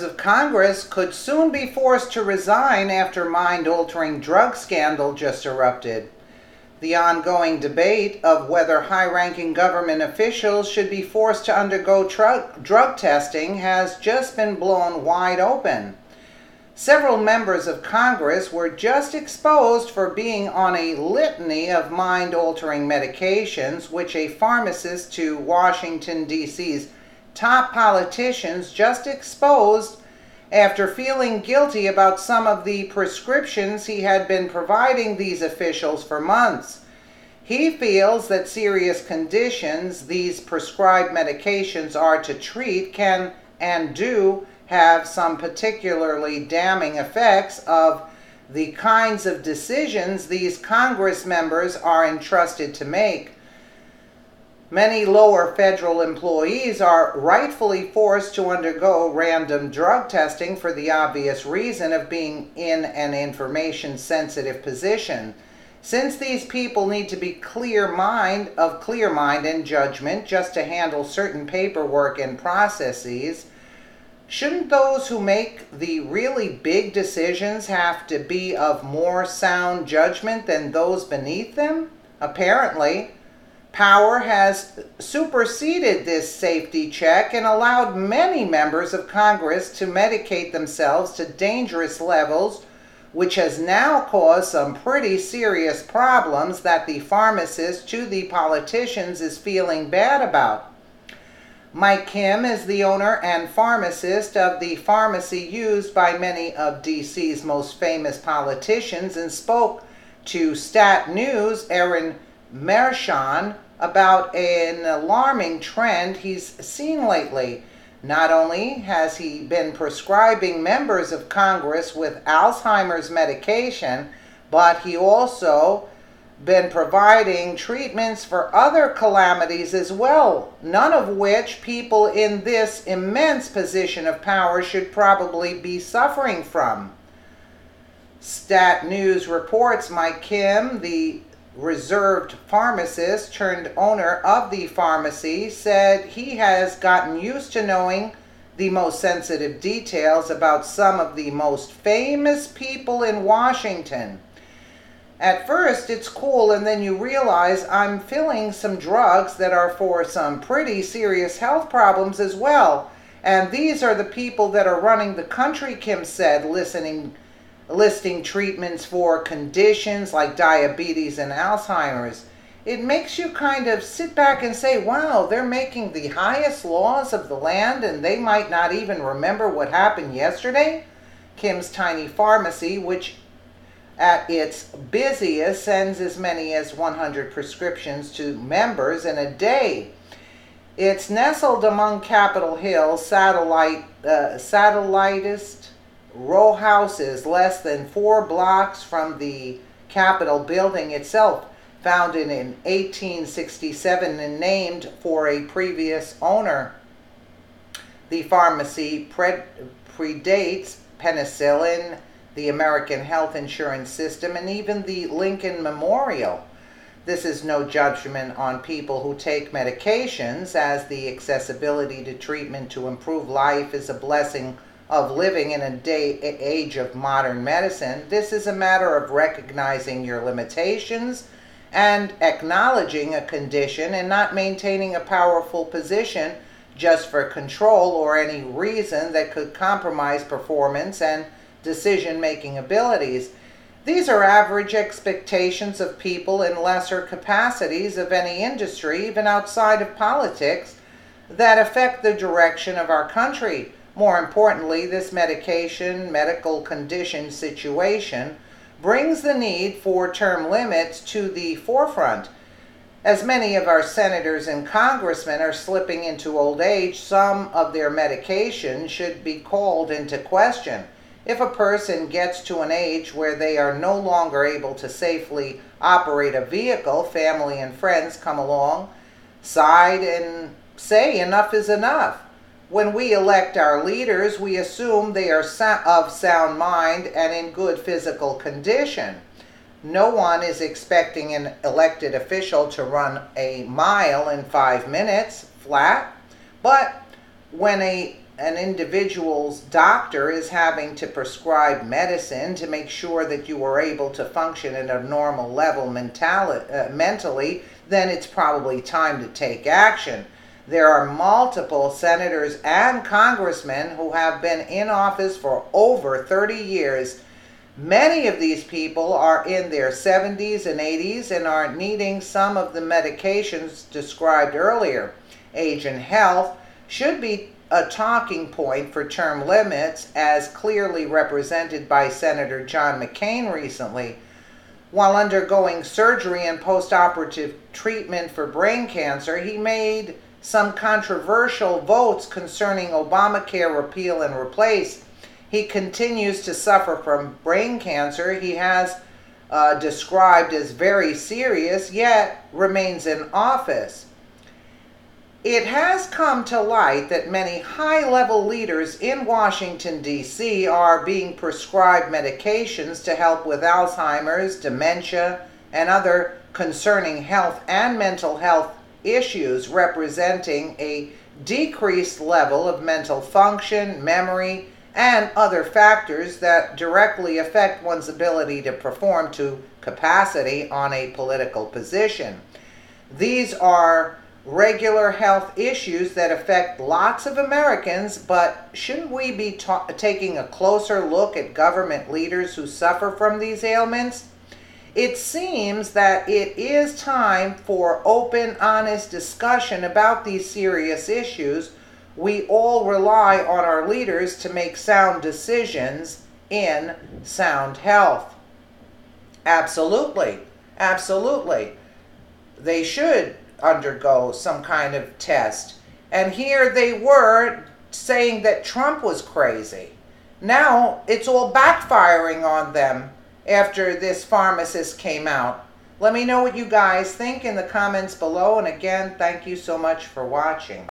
of Congress could soon be forced to resign after mind-altering drug scandal just erupted. The ongoing debate of whether high-ranking government officials should be forced to undergo drug testing has just been blown wide open. Several members of Congress were just exposed for being on a litany of mind-altering medications, which a pharmacist to Washington, D.C.'s top politicians just exposed after feeling guilty about some of the prescriptions he had been providing these officials for months. He feels that serious conditions these prescribed medications are to treat can and do have some particularly damning effects of the kinds of decisions these Congress members are entrusted to make. Many lower federal employees are rightfully forced to undergo random drug testing for the obvious reason of being in an information-sensitive position. Since these people need to be clear mind and judgment just to handle certain paperwork and processes, shouldn't those who make the really big decisions have to be of more sound judgment than those beneath them? Apparently, power has superseded this safety check and allowed many members of Congress to medicate themselves to dangerous levels, which has now caused some pretty serious problems that the pharmacist to the politicians is feeling bad about. Mike Kim is the owner and pharmacist of the pharmacy used by many of D.C.'s most famous politicians and spoke to Stat News' Aaron Mershon about an alarming trend he's seen lately. Not only has he been prescribing members of Congress with Alzheimer's medication, but he also been providing treatments for other calamities as well, none of which people in this immense position of power should probably be suffering from. Stat News reports Mike Kim, the reserved pharmacist turned owner of the pharmacy, said he has gotten used to knowing the most sensitive details about some of the most famous people in Washington. At first it's cool, and then you realize I'm filling some drugs that are for some pretty serious health problems as well. And these are the people that are running the country, Kim said, listing treatments for conditions like diabetes and Alzheimer's. It makes you kind of sit back and say, wow, they're making the highest laws of the land and they might not even remember what happened yesterday? Kim's tiny pharmacy, which at its busiest sends as many as 100 prescriptions to members in a day. It's nestled among Capitol Hill's satellitist row houses less than 4 blocks from the Capitol building itself, founded in 1867 and named for a previous owner. The pharmacy predates penicillin, the American health insurance system, and even the Lincoln Memorial. This is no judgment on people who take medications, as the accessibility to treatment to improve life is a blessing of living in an age of modern medicine. This is a matter of recognizing your limitations and acknowledging a condition and not maintaining a powerful position just for control or any reason that could compromise performance and decision-making abilities. These are average expectations of people in lesser capacities of any industry, even outside of politics, that affect the direction of our country. More importantly, this medical condition situation brings the need for term limits to the forefront. As many of our senators and congressmen are slipping into old age, some of their medication should be called into question. If a person gets to an age where they are no longer able to safely operate a vehicle, family and friends come alongside and say enough is enough. When we elect our leaders, we assume they are of sound mind and in good physical condition. No one is expecting an elected official to run a mile in 5 minutes flat, but when a an individual's doctor is having to prescribe medicine to make sure that you are able to function at a normal level mentally, then it's probably time to take action. There are multiple senators and congressmen who have been in office for over 30 years. Many of these people are in their 70s and 80s and are needing some of the medications described earlier. Age and health should be a talking point for term limits, as clearly represented by Senator John McCain recently. While undergoing surgery and post-operative treatment for brain cancer, he made some controversial votes concerning Obamacare repeal and replace. He continues to suffer from brain cancer he has described as very serious, yet remains in office. It has come to light that many high-level leaders in Washington, D.C. are being prescribed medications to help with Alzheimer's, dementia, and other concerning health and mental health issues, representing a decreased level of mental function, memory, and other factors that directly affect one's ability to perform to capacity on a political position. These are regular health issues that affect lots of Americans, but shouldn't we be taking a closer look at government leaders who suffer from these ailments? It seems that it is time for open, honest discussion about these serious issues. We all rely on our leaders to make sound decisions in sound health. Absolutely. Absolutely. They should undergo some kind of test. And here they were saying that Trump was crazy. Now it's all backfiring on them after this pharmacist came out. Let me know what you guys think in the comments below. And again, thank you so much for watching.